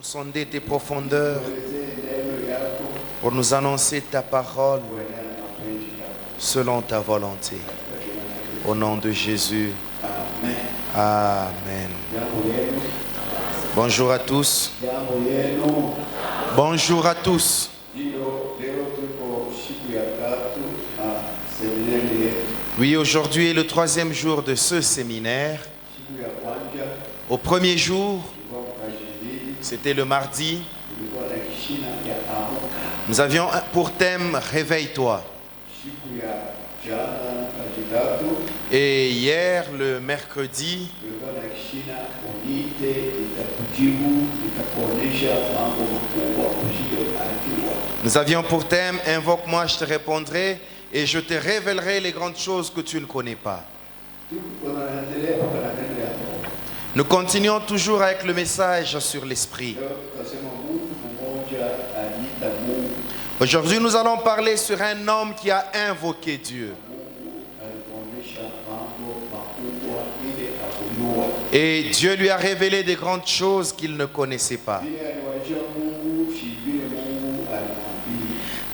pour sonder tes profondeurs, pour nous annoncer ta parole selon ta volonté. Au nom de Jésus. Amen. Bonjour à tous. Bonjour à tous. Oui, aujourd'hui est le 3e jour de ce séminaire. Au premier jour, c'était le mardi, nous avions pour thème « Réveille-toi ». Et hier, le mercredi, nous avions pour thème « Invoque-moi, je te répondrai et je te révélerai les grandes choses que tu ne connais pas ». Nous continuons toujours avec le message sur l'esprit. Aujourd'hui, nous allons parler sur un homme qui a invoqué Dieu. Et Dieu lui a révélé des grandes choses qu'il ne connaissait pas.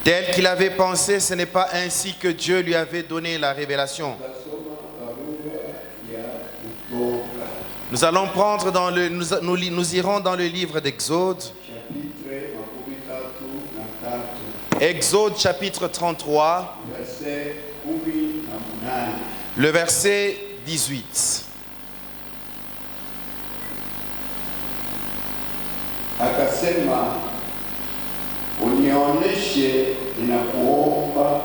Tel qu'il avait pensé, ce n'est pas ainsi que Dieu lui avait donné la révélation. Nous allons prendre dans le, nous irons dans le livre d'Exode. Exode chapitre 33, le verset 18. Akasema, unionyeshe ninakuomba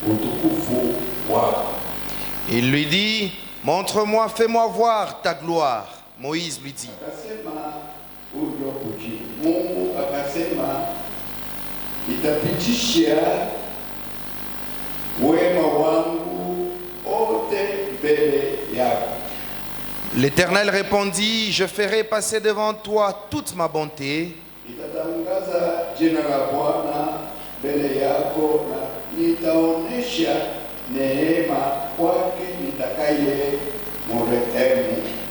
utukufu wako. Il lui dit, montre-moi, fais-moi voir ta gloire. Moïse lui dit. Akasema, Mungu akasema, nitapitisha wema wangu wote mbele yako. L'Éternel répondit, je ferai passer devant toi toute ma bonté.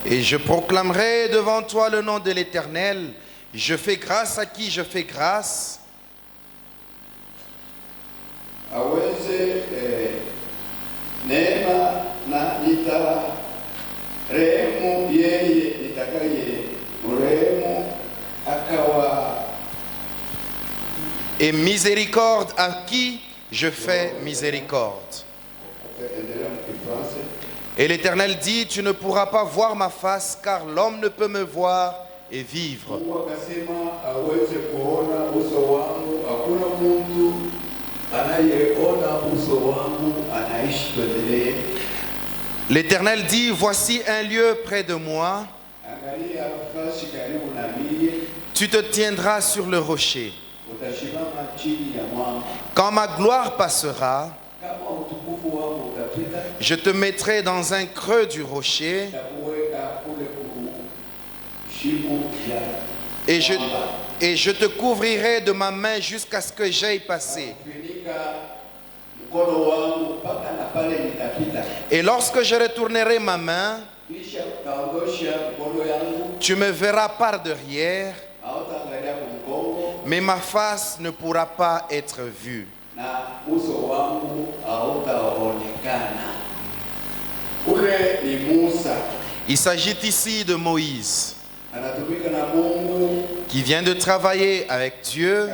Et je proclamerai devant toi le nom de l'Éternel. Je fais grâce à qui je fais grâce. Et miséricorde à qui je fais miséricorde. Et l'Éternel dit, tu ne pourras pas voir ma face, car l'homme ne peut me voir et vivre. L'Éternel dit, voici un lieu près de moi. Tu te tiendras sur le rocher. Quand ma gloire passera, je te mettrai dans un creux du rocher et je te couvrirai de ma main jusqu'à ce que j'aille passer. Et lorsque je retournerai ma main, tu me verras par derrière, mais ma face ne pourra pas être vue. Il s'agit ici de Moïse, qui vient de travailler avec Dieu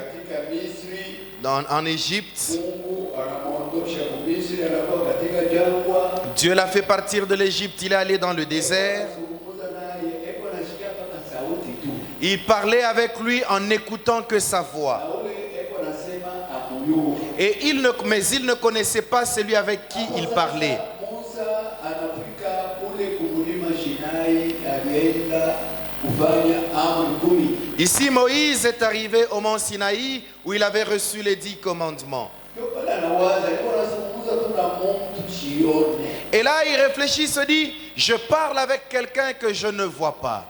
en Égypte. Dieu l'a fait partir de l'Égypte, il est allé dans le désert. Il parlait avec lui en n'écoutant que sa voix. Mais il ne connaissait pas celui avec qui il parlait. Ici, Moïse est arrivé au mont Sinaï où il avait reçu les 10 commandements. Et là, il réfléchit, se dit, je parle avec quelqu'un que je ne vois pas.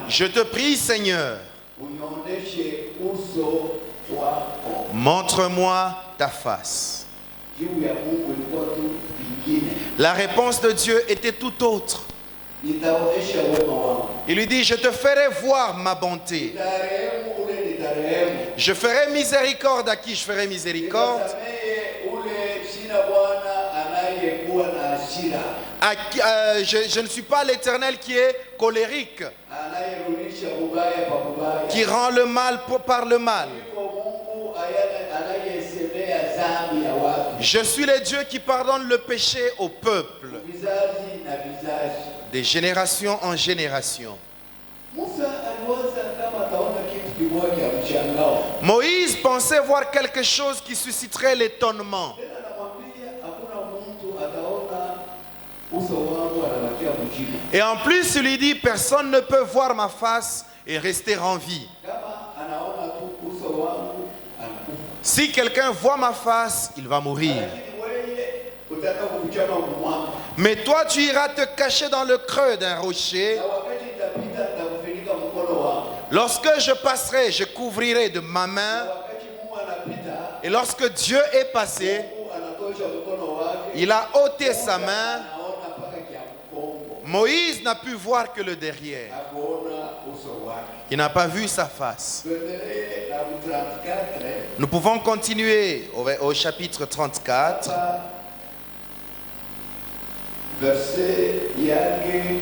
Je te prie, Seigneur, montre-moi ta face. La réponse de Dieu était tout autre. Il lui dit, je te ferai voir ma bonté. nitarehemu, ule nitarehemu. Je ferai miséricorde à qui je ferai miséricorde. Nitasamehe ule sina Bwana anayekuwa na hasira, Je ne suis pas l'Éternel qui est colérique, anayerudisha ubaya kwa ubaya. qui rend le mal par le mal. Yuko Mungu anayesemea dhambi ya watu, Je suis le Dieu qui pardonne le péché au peuple, vizazi na vizazi. de génération en génération. Musa aliwaza kama ataona kitu kimoja mshangao. Moïse pensait voir quelque chose qui susciterait l'étonnement. Tena anamwambia hakuna mtu ataona uso wangu anabakia mjini. Et en plus, il lui dit, personne ne peut voir ma face et rester en vie. Kama anaona tu uso wangu anakufa. Si quelqu'un voit ma face, il va mourir. Lakini wewe utaka kufichama mwamba. Mais toi, tu iras te cacher dans le creux d'un rocher. Na wakati nitapita nitakufunika mkono wangu. Lorsque je passerai, je couvrirai de ma Na main. wakati Mungu anapita, Et lorsque Dieu est passé, Mungu anatosha mkono wake. il a ôté sa main. Anaona mpaka kia mkongo. Moïse n'a pu voir que le derrière. Hakuona uso wake. Il n'a pas vu sa face. Tuendelee na 34. Nous pouvons continuer au chapitre 34. Verset yake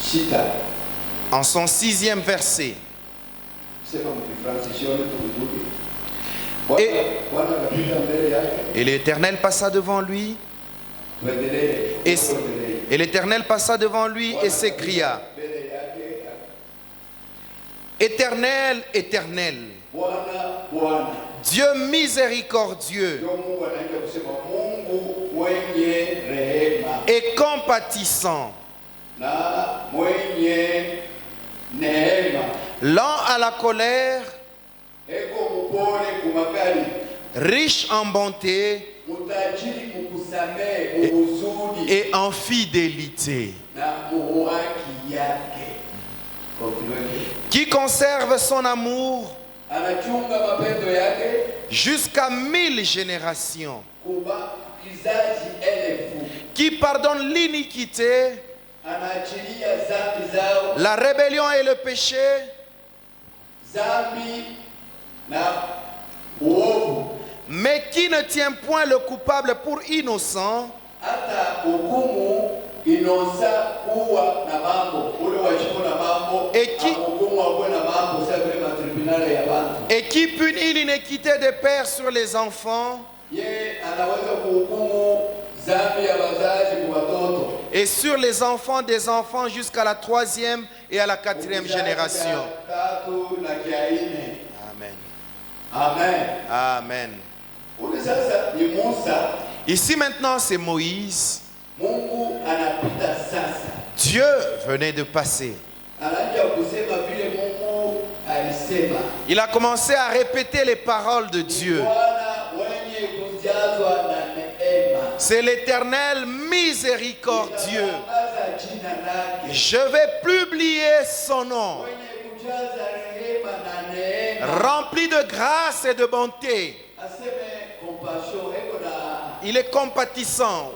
6. En son 6e verset. Sema mkifransishoni tuzuri. Et- Bwana akapita mbele yake. Et l'Éternel passa devant lui. Tuendelee. Et, Tuendelee. et l'Éternel passa devant lui et s'écria, Mbele yake. Éternel, Éternel, Bwana, Bwana. Dieu miséricordieux Ndio Mungu anaenda kusema Mungu mwenye rehema et compatissant, na mwenye neema. lent à la colère, Eko mpole kumakali, riche en bonté mutajiri kukusamehe uhuzuni et en fidélité, na muhaki yake. Continue. qui conserve son amour Anachunga mapendo yake jusqu'à 1000 générations, kuba kizazi elfu. qui pardonne l'iniquité, Anaachilia dhambi zao, la rébellion et le péché, dhambi na uovu, mais qui ne tient point le coupable pour innocent, hata hukumu inosa kuwa na mambo ule wajibu na mambo hukumu akuwe na mambo sasa vile matribunali ya bantu. et qui punit l'iniquité des pères sur les enfants Ye anaweza kuhukumu dhambi ya wazazi kwa watoto et sur les enfants des enfants jusqu'à la 3e et à la 4e génération. tatu na kia ine. Amen. Amen. Amen. Ule sasa ni Musa. Ici maintenant, c'est Moïse. Mungu anapita sasa, Dieu venait de passer. anaanza kusema vile Mungu alisema. Il a commencé à répéter les paroles de Dieu. Bwana mwenye kujazwa na neema. C'est l'Éternel miséricordieux. Nitatangaza jina lake. Je vais publier son nom, Mwenye kujaza rehema na neema. rempli de grâce et de bonté. Aseme compassion, eko na Il est compatissant,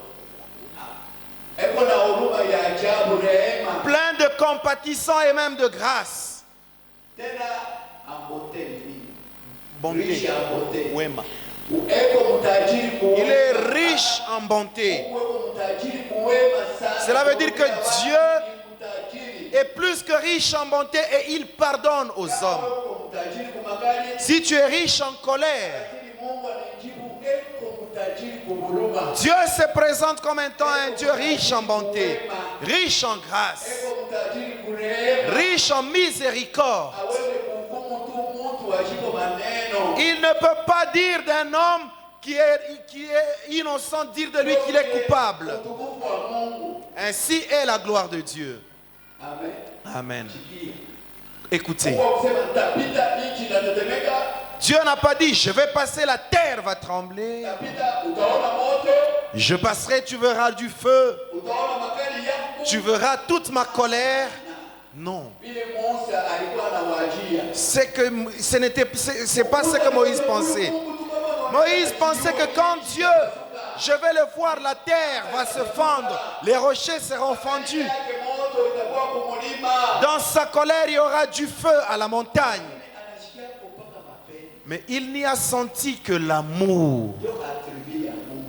eko na huruma ya ajabu, rehema. plein de compatissant et même de grâce. Tena ambote ni nini? Bonté. Riche en bonté. Wema. Eko mtajiri kuwema. Il est riche en bonté. Eko mtajiri kuwema sana. Cela veut dire que Dieu Ni mtajiri. est plus que riche en bonté et il pardonne aux hommes. Eko mtajiri kumakali. Si tu es riche en colère, Lakini Mungu anajibu eko mtajiri kuhuruma. Dieu se présente comme étant un Dieu riche en bonté, riche en grâce, Eko mtajiri kurehema. riche en miséricorde. Aweze kuhukumu tu mtu wajibu maneno. Il ne peut pas dire d'un homme qui est innocent, dire de lui qu'il est coupable. Utukufu wa Mungu. Ainsi est la gloire de Dieu. Amen. Amen. Sikia. Écoutez, Mungu akusema nitapita nchi inatetemeka. Dieu n'a pas dit, je vais passer, la terre va trembler. Nitapita utaona moto. Je passerai, tu verras du feu. Utaona makali yangu. Tu verras toute ma colère. Non. Vile Musa alikuwa anawajia. C'est pas ce que Moïse pensait. Moïse pensait que quand Dieu Je vais le voir, la terre va se fendre, les rochers seront fendus. Dans sa colère, il y aura du feu à la montagne. Mais il n'y a senti que l'amour.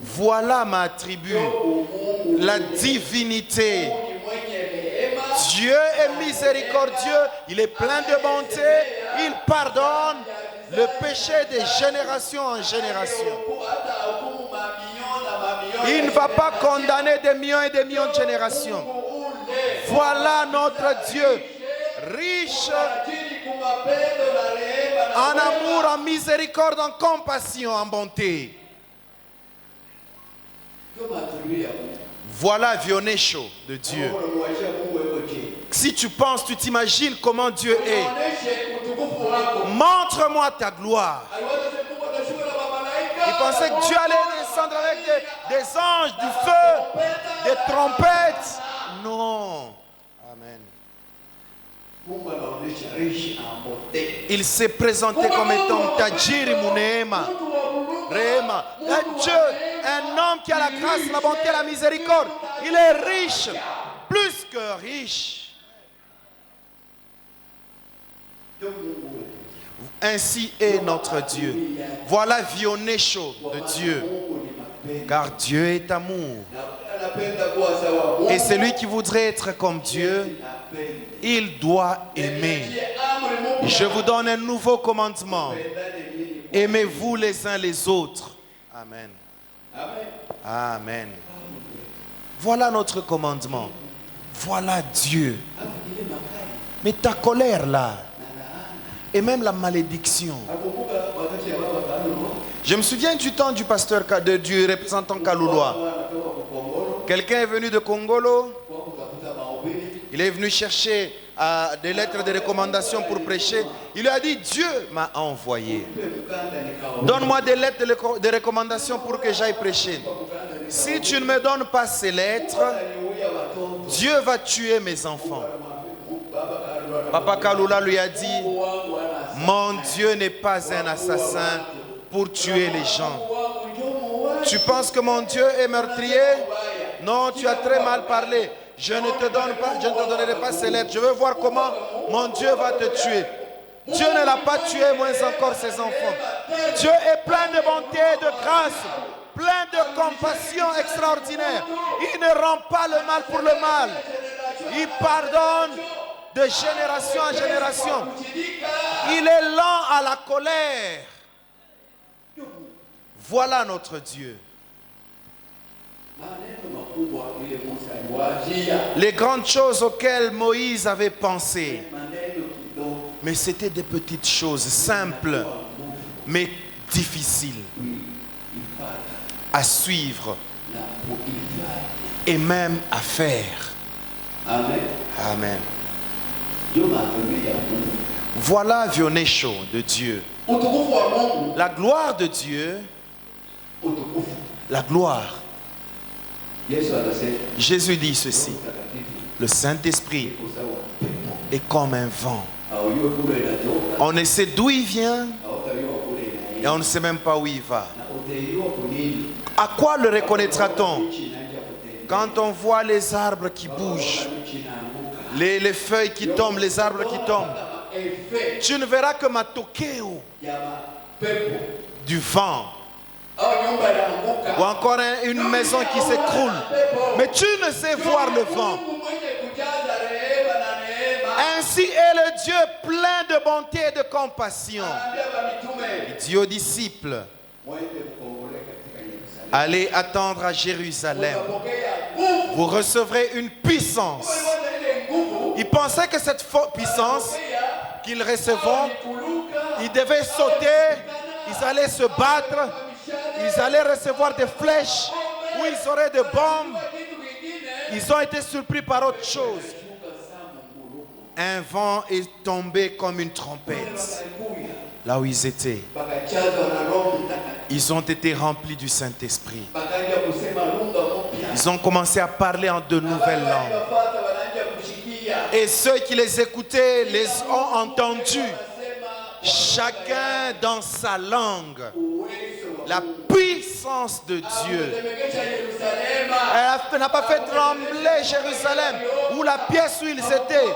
Voilà ma tribu, la divinité. Dieu est miséricordieux, il est plein de bonté, il pardonne le péché de génération en génération. Il ne va pas condamner des millions et des millions de générations. Voilà notre Dieu, riche en amour, en miséricorde, en compassion, en bonté. Voilà Vionesho de Dieu. Si tu penses, tu t'imagines comment Dieu est. Montre-moi ta gloire. Il pensait que Dieu allait descendre avec des anges, du feu, des trompettes. Non. Amen. Il s'est présenté comme étant Tajiri Munema. Réma. Un Dieu, un homme qui a la grâce, la bonté, la miséricorde. Il est riche, plus que riche. Ainsi est notre Dieu. Voilà Vionesho de Dieu. Car Dieu est amour. Et celui qui voudrait être comme Dieu, il doit aimer. Je vous donne un nouveau commandement. Aimez-vous les uns les autres. Amen. Amen. Voilà notre commandement. Voilà Dieu. Mais ta colère là, et même la malédiction. Je me souviens du temps du pasteur, du représentant Kalouloa. Quelqu'un est venu de Congolo. Il est venu chercher des lettres de recommandation pour prêcher. Il lui a dit, Dieu m'a envoyé. Donne-moi des lettres de recommandation pour que j'aille prêcher. Si tu ne me donnes pas ces lettres, Dieu va tuer mes enfants. Papa Kalula lui a dit, mon Dieu n'est pas un assassin pour tuer les gens. Tu penses que mon Dieu est meurtrier? Non, tu as très mal parlé. Je ne te donnerai pas ces lettres. Je veux voir comment mon Dieu va te tuer. Dieu ne l'a pas tué, moins encore ses enfants. Dieu est plein de bonté, de grâce, plein de compassion extraordinaire. Il ne rend pas le mal pour le mal. Il pardonne de génération en génération. Il est lent à la colère. Voilà notre Dieu. Les grandes choses auxquelles Moïse avait pensé, mais c'était des petites choses simples, mais difficiles à suivre et même à faire. Amen. Voilà Vionesho de Dieu. La gloire de Dieu, la gloire. Jésus dit ceci, le Saint-Esprit est comme un vent. On ne sait d'où il vient et on ne sait même pas où il va. À quoi le reconnaîtra-t-on? Quand on voit les arbres qui bougent, les feuilles qui tombent, les arbres qui tombent, tu ne verras que matokeo du vent. Ou encore une maison qui s'écroule. Mais tu ne sais voir le vent. Ainsi est le Dieu plein de bonté et de compassion. Il dit aux disciples, allez attendre à Jérusalem. Vous recevrez une puissance. Ils pensaient que cette puissance qu'ils recevront, ils devaient sauter, ils allaient se battre, ils allaient recevoir des flèches ou ils auraient des bombes. Ils ont été surpris par autre chose. Un vent est tombé comme une trompette. Là où ils étaient, ils ont été remplis du Saint-Esprit. Ils ont commencé à parler en de nouvelles langues. Et ceux qui les écoutaient les ont entendus, chacun dans sa langue. La puissance puissance de Dieu. Elle n'a pas fait trembler Jérusalem, où la pièce où ils étaient.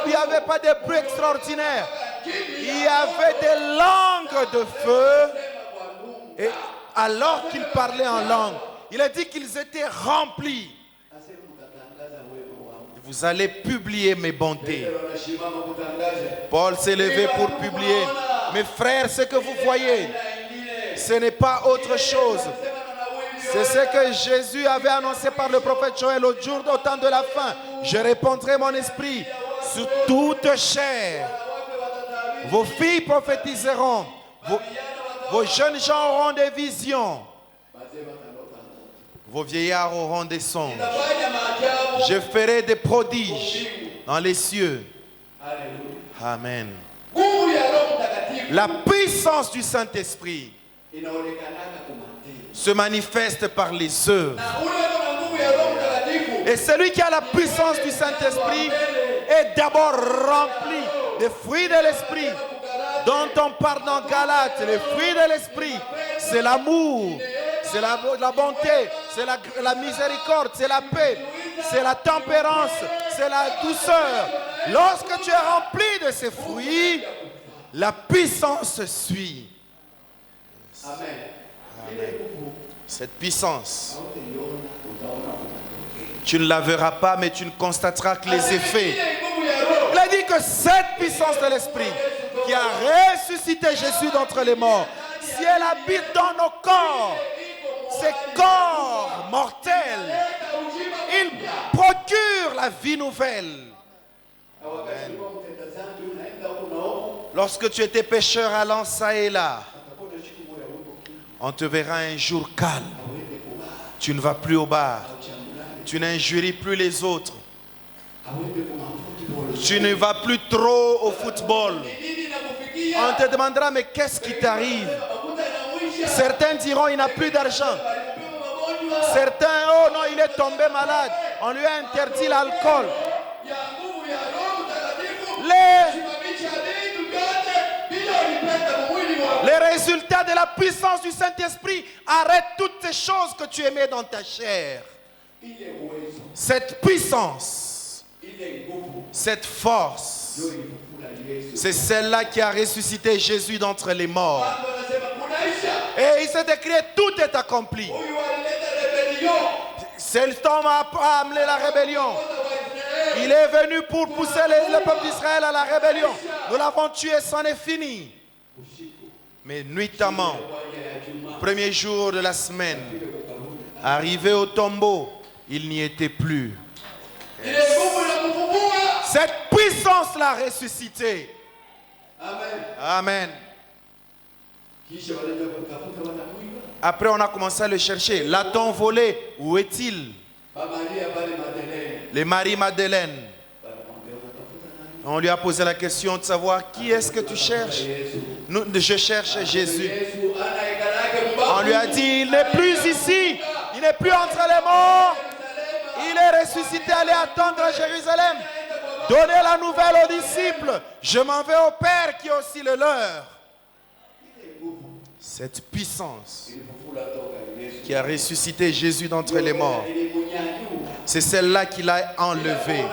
Il n'y avait pas de bruit extraordinaire. Il y avait des langues de feu. Et alors qu'ils parlaient en langue, il a dit qu'ils étaient remplis. Vous allez publier mes bontés. Paul s'est levé pour publier. Mes frères, ce que vous voyez, ce n'est pas autre chose. C'est ce que Jésus avait annoncé par le prophète Joël au jour au temps de la fin. Je répandrai mon esprit sur toute chair. Vos filles prophétiseront. Vos jeunes gens auront des visions. Vos vieillards auront des songes. Je ferai des prodiges dans les cieux. Amen. La puissance du Saint-Esprit se manifeste par les œuvres. Et celui qui a la puissance du Saint-Esprit est d'abord rempli des fruits de l'Esprit dont on parle dans Galates. Les fruits de l'Esprit, c'est l'amour, c'est la bonté, c'est la miséricorde, c'est la paix, c'est la tempérance, c'est la douceur. Lorsque tu es rempli de ces fruits, la puissance suit. Amen. Cette puissance, tu ne la verras pas, mais tu ne constateras que les effets. Il a dit que cette puissance de l'Esprit qui a ressuscité Jésus d'entre les morts, si elle habite dans nos corps, ces corps mortels, il procure la vie nouvelle. Amen. Lorsque tu étais pécheur allant ça et là, on te verra un jour calme. Tu ne vas plus au bar. Tu n'injuries plus les autres. Tu ne vas plus trop au football. On te demandera, mais qu'est-ce qui t'arrive? Certains diront, il n'a plus d'argent. Certains, oh non, il est tombé malade. On lui a interdit l'alcool. Les résultats de la puissance du Saint-Esprit arrêtent toutes ces choses que tu aimais dans ta chair. Cette puissance, cette force, c'est celle-là qui a ressuscité Jésus d'entre les morts. Et il s'est écrit, tout est accompli. Cet homme a amené la rébellion. Il est venu pour pousser le peuple d'Israël à la rébellion. Nous l'avons tué, c'en est fini. Mais nuitamment, premier jour de la semaine, arrivé au tombeau, il n'y était plus. Cette puissance l'a ressuscité. Amen. Après, on a commencé à le chercher. L'a-t-on volé? Où est-il? Les Marie-Madeleine. On lui a posé la question de savoir qui est-ce que tu cherches. Je cherche Jésus. On lui a dit, il n'est plus ici. Il n'est plus entre les morts. Il est ressuscité. Allez attendre à Jérusalem. Donnez la nouvelle aux disciples. Je m'en vais au Père qui est aussi le leur. Cette puissance qui a ressuscité Jésus d'entre les morts, c'est celle-là qui l'a enlevé.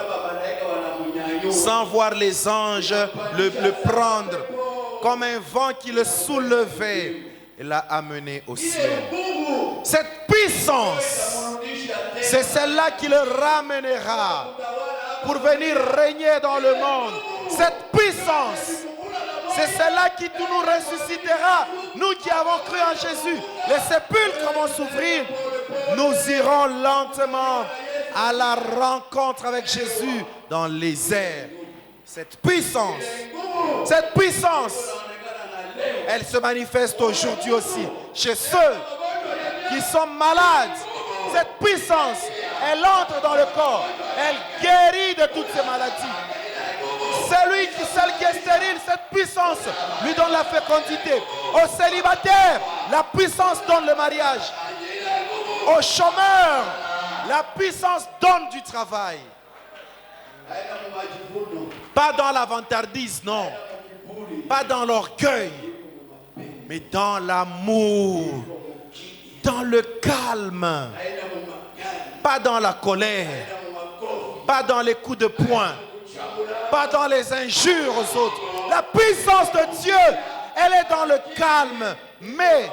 Sans voir les anges le prendre comme un vent qui le soulevait et l'a amené au ciel. Cette puissance, c'est celle-là qui le ramènera pour venir régner dans le monde. Cette puissance, c'est celle-là qui nous ressuscitera. Nous qui avons cru en Jésus, les sépulcres vont s'ouvrir. Nous irons lentement à la rencontre avec Jésus dans les airs. Cette puissance, elle se manifeste aujourd'hui aussi chez ceux qui sont malades. Cette puissance, elle entre dans le corps, elle guérit de toutes ces maladies. Celle qui est stérile, cette puissance lui donne la fécondité. Au célibataire, la puissance donne le mariage. Au chômeur, la puissance donne du travail. Pas dans la vantardise, non. Pas dans l'orgueil, mais dans l'amour. dans le calme, haina mu makali, pas dans la colère, haina mu makofi, pas dans les coups de poing, kuchambula. pas dans les injures aux autres. La puissance de Dieu, elle est dans le calme, mais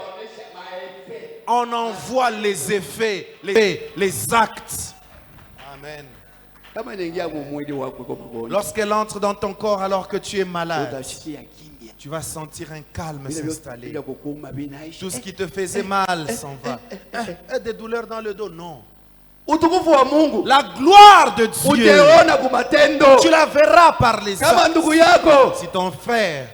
on en voit les effets, les actes. Amen. Kama inaingia mu mwili wako kwa magonjwa, Lorsqu'elle entre dans ton corps alors que tu es malade, utasikia kimya. tu vas sentir un calme Vile vyote s'installer. bila kukuuma vinaisha. Tout ce qui te faisait mal s'en va. Des douleurs dans le dos, non. Utukufu wa Mungu La gloire de Dieu, utaona kwa matendo. tu la verras par les Kama actes. ndugu yako. Si ton frère,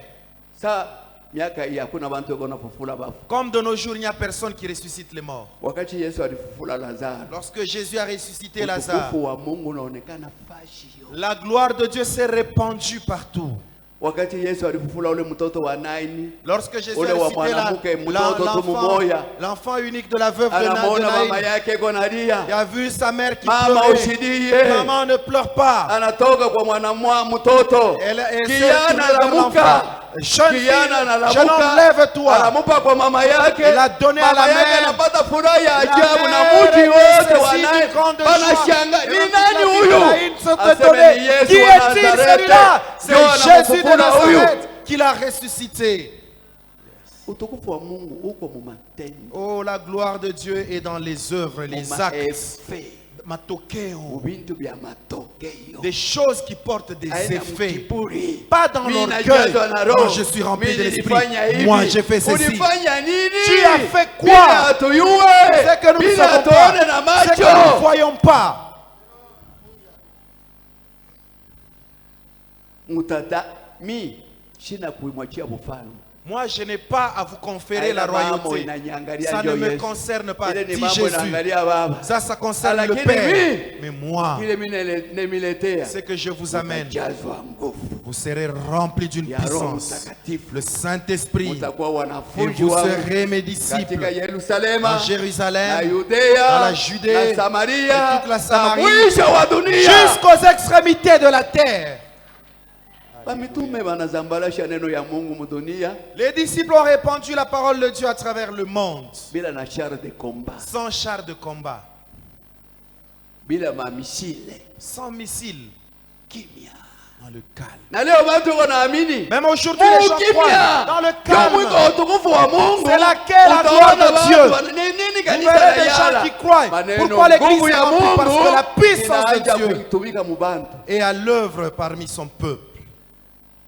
Saa miaka hii hakuna watu wako wanafufula bafu. comme de nos jours, il n'y a personne qui ressuscite les morts. Wakati Yesu alifufula Lazaro, Lorsque Jésus a ressuscité Lazare, utukufu wa Mungu unaonekana fashi yote. la gloire de Dieu s'est répandue partout. Wakati Yesu alifufula ule mtoto wa Naini, Lorsque Jésus ule a wa ressuscité mwanamke mtoto tu mmoja, l'enfant unique de la veuve de anamuona mama Naïn, yake iko il nalia, a vu sa mère qui mama pleurait. usidie, Maman, ne pleure pas. anatoka kwa mwanamwa mtoto, Elle s'est kijana tournée vers anamuka, l'enfant. Jeune fille, kijana jeune homme, analamuka, lève-toi. anamupa kwa mama yake, Il a donné à mama la yake mère. anapata furaha ya ajabu na mère mji était wote wa saisie Naini d'une grande wanashanga, joie. ni Et toute nani la ville huyu? de Naïn se Aseme tenait. ni Yesu Qui wa est-il Nazareti, celui-là? C'est ndio Jésus de anamfufula huyu. Nazareth qui l'a ressuscité. Utukufu wa Mungu uko mu matendo, Oh, la gloire de Dieu est dans les œuvres, les mu actes. maefe, Matokeo. mu bintu bya matokeo. Des choses qui portent des Haina effets. mkiburi. Pas dans Mimi l'orgueil. najazwa na roho. Moi, je suis rempli Mimi de l'esprit. nilifanya hivi. Moi, j'ai fait ceci. Ulifanya nini? Tu as fait quoi? Bila hatuyue. C'est que nous ne Bila savons tuone na pas. C'est que macho. nous ne voyons pas. Mutata mi shina kuimwachia bufalme. Moi, je n'ai pas à vous conférer Haina la mambo royauté. inaniangalia Ça ne ndio me Yesu. concerne pas. Ile ni Dis mambo Jésus. inaangalia Baba. Ça concerne le Lakini Père. mi, Mais moi, kile mimi nemiletea. ce que je vous amène, Jazwa nguvu. vous serez remplis d'une Ya Roho puissance. Mtakatifu. Le Saint-Esprit. Mutakuwa Et wanafunzi vous wangu serez mes disciples. katika Yerusalema, En Jérusalem, na Yudea, dans la Judée, na Samaria, et toute la Samarie, na mwisho wa dunia. jusqu'aux extrémités de la terre. Bamitume banazambalasha neno ya Mungu mudunia Les disciples ont répandu la parole de Dieu à travers le monde, bila na char de combat, sans chars de combat, bila mamisile, sans missiles, kimya. dans le calme. Na leo watu wanaamini Même aujourd'hui, les gens croient dans le Mwiko calme. utukufu wa Mungu. C'est laquelle la gloire Utaona de Dieu. watu nini Vous kanisa verrez des la gens yala. qui croient. Maneno Pourquoi l'église nguvu est ya remplie? Parce Mungu que la puissance inaanza de Dieu kuitumika mu bantu. est à l'œuvre parmi son peuple.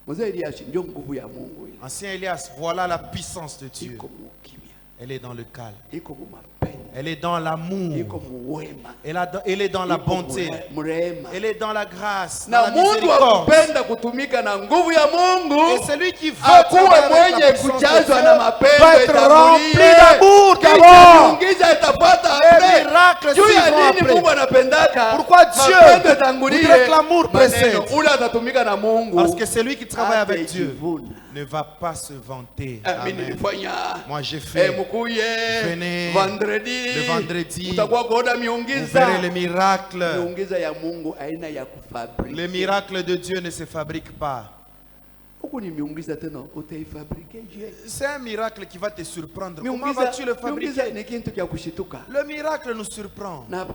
Mzee Elias ndio nguvu ya Mungu ile. Ancien Elias, voilà la puissance de Dieu. Iko mu kimya, Elle est dans le calme. iko mu mapendo, Elle est dans l'amour. iko mu wema, Elle est dans la iko bonté. mu rehema. Elle est dans la grâce, dans Na la mtu miséricorde. akupenda kutumika na nguvu ya Mungu Et celui qui veut akuwe travailler avec la mwenye puissance de kujazwa Dieu na mapendo doit être rempli itangulie. d'amour Kisha d'abord. miujiza itapata Les après. miracles Juu ya suivront nini après. Mungu anapendaka Pourquoi Dieu mapendo itangulie? voudrait que l'amour précède? Maneno, ule atatumika na Mungu Parce que celui qui travaille avec Dieu atajivuna. ne va pas se vanter. Mimi Amen. nilifanya Moi j'ai fait. mukuye Venez vendredi, le vendredi. utakuwa kuona Vous miujiza. verrez les miracles. Miujiza ya Mungu aina ya kufabrika. Les miracles de Dieu ne se fabriquent pas. Huku ni miujiza tena utaifabrike je? C'est un miracle qui va te surprendre. Comment Miujiza vas-tu le miujiza fabriquer? ni kitu kya kushituka. Le miracle nous surprend. Na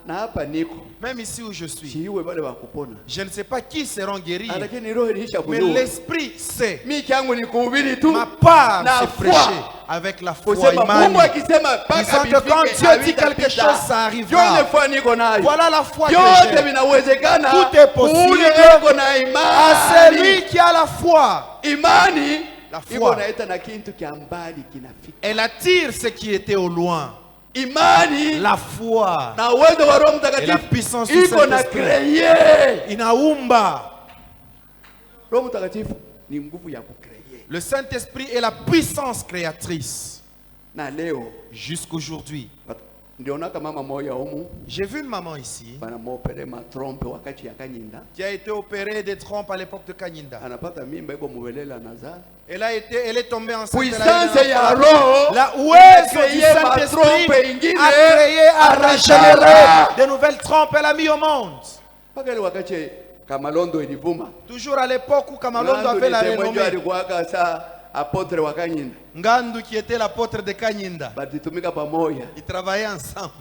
hapa niko Même ici où je suis. siwe wale wa kupona. Je ne sais pas qui seront guéris. Lakini roho ilisha Mais kujua. l'esprit sait. Mimi changu ni kuhubiri tu. Ma part, Na c'est foi. prêcher avec la foi. Kusema Imani. Mungu akisema Disant mpaka que quand bifike, Dieu dit quelque havitapita. chose, ça arrivera. Yote foi niko nayo. Voilà la foi que Yote j'ai. vinawezekana. Tout est possible Ule uko na à imani. celui qui a la foi. Imani La foi. iko naita na kitu kia mbali kinafika. Elle attire ce qui était au loin. Imani La foi. na uwezo wa Roho Et la Mtakatifu puissance du iko na Saint-Esprit. kreye. Inaumba. Roho Mtakatifu ni nguvu ya kukreye. Le Saint-Esprit est la puissance créatrice. Na leo Jusqu'aujourd'hui. ndionaka mama moja humu J'ai vu une maman ici banamopere matrompe wakati ya Kanyinda. qui a été opérée des trompes à l'époque de Kanyinda. Anapata mimba iko muwelela nazaa. Elle est tombée enceinte. Puissance ya Roho La ouest du créé Saint-Esprit matrompe ingine a créé, a anashara. régénéré de nouvelles trompes. Elle a mis au monde. Paka ile wakati Kamalondo ilivuma. Toujours à l'époque où Kamalondo avait la renommée. alikuwaka saa apôtre wa Kanyinda. Ngandu qui était l'apôtre de Kanyinda. Balitumika pamoja. Ils travaillaient ensemble.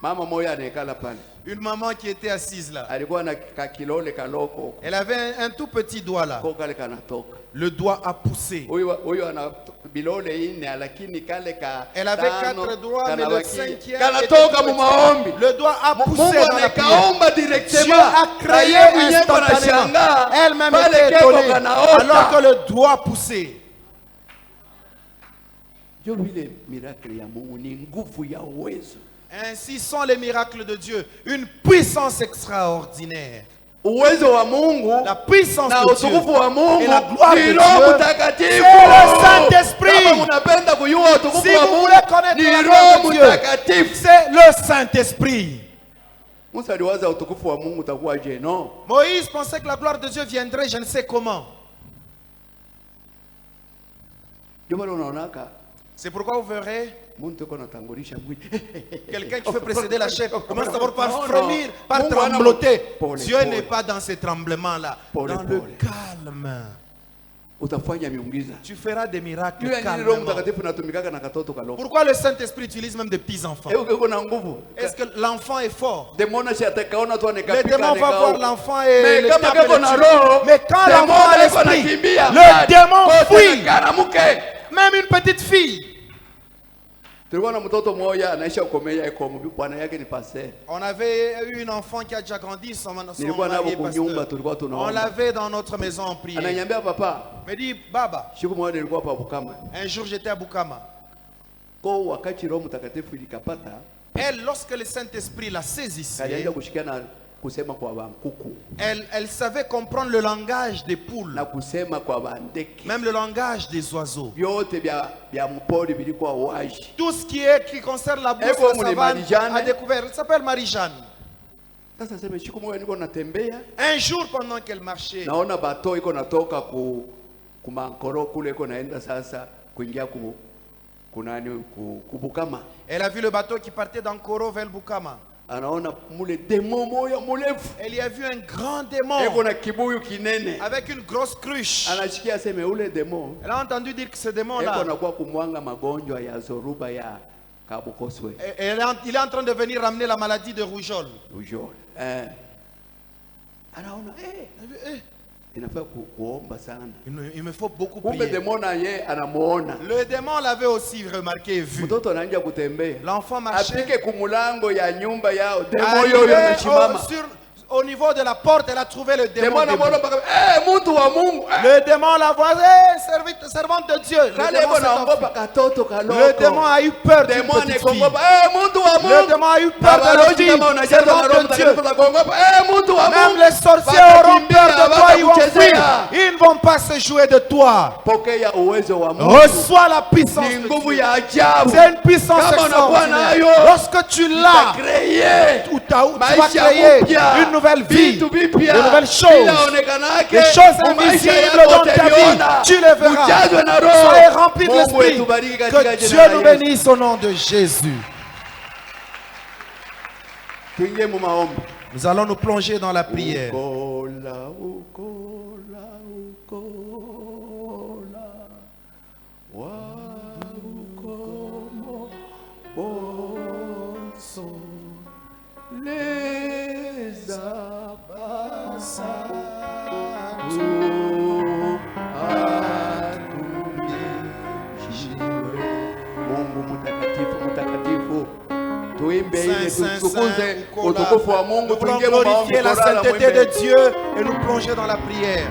Mama moya anekala pale. Une maman qui était assise là. Alikuwa na kakilole kaloko. Elle avait un tout petit doigt là. Kokale kanatoka. Le doigt a poussé. Huyo ana bilole ine lakini kale ka. Elle avait 4 doigts mais le 5e kanatoka mu maombi. Le doigt a poussé Mungu dans la prière. directement. Dieu a créé instantanément. Elle-même était étonnée alors que le doigt poussait. Yo vile miracle ya Mungu ni nguvu ya uwezo. Ainsi sont les miracles de Dieu, une puissance extraordinaire. Uwezo wa Mungu la puissance na de utukufu wa Mungu et la gloire de ni Dieu, Roho Mtakatifu. c'est le Saint-Esprit. Kama unapenda kujua utukufu Si wa vous Mungu voulez connaître ni la gloire Roho de Dieu, Mtakatifu. c'est le Saint-Esprit. Musa aliwaza utukufu wa Mungu utakuwaje? No. Moïse pensait que la gloire de Dieu viendrait, je ne sais comment. C'est pourquoi vous verrez quelqu'un qui fait précéder la chair commence d'abord par frémir, par trembloter. Dieu n'est pas dans ces tremblements-là. Dans le calme. Tu feras des miracles calmement. Pourquoi le Saint-Esprit utilise même des petits-enfants? Est-ce que l'enfant est fort? Le démon va voir l'enfant et le tape dessus. Mais quand l'enfant a l'esprit, le démon fuit. Même une petite fille. On avait eu une enfant qui a déjà grandi, son mari est pasteur. On l'avait dans notre maison en prière. Me dit, Baba, un jour j'étais à Bukama. Elle, lorsque le Saint-Esprit la saisissait, elle savait comprendre le langage des poules, même le langage des oiseaux. Tout ce qui concerne la bourse de la savane a découvert. Elle s'appelle Marie-Jeanne. Un jour pendant qu'elle marchait, elle a vu le bateau qui partait d'Ankoro vers Bukama. Elle y a vu un grand démon avec une grosse cruche. Elle a entendu dire que ce démon-là, il est en train de venir ramener la maladie de rougeole. Il me faut beaucoup prier. Le démon l'avait aussi remarqué et vu. L'enfant marchait. Au niveau de la porte, elle a trouvé le démon. Le démon l'a voit, servante de Dieu. Le démon a eu peur d'une petite fille. Le démon a eu peur de la fille, servante de Dieu. Même les sorciers auront peur de toi, ils vont fuir. Ils ne vont pas se jouer de toi. Reçois la puissance de Dieu. C'est une puissance extraordinaire. Lorsque tu l'as, tu vas créer une nouvelle vie, de nouvelles choses, des choses invisibles dans ta vie, tu les verras. Soyez remplis de l'esprit. Que Dieu nous bénisse au nom de Jésus. Nous allons nous plonger dans la prière. Nous voulons glorifier la sainteté de Dieu et nous plonger dans la prière.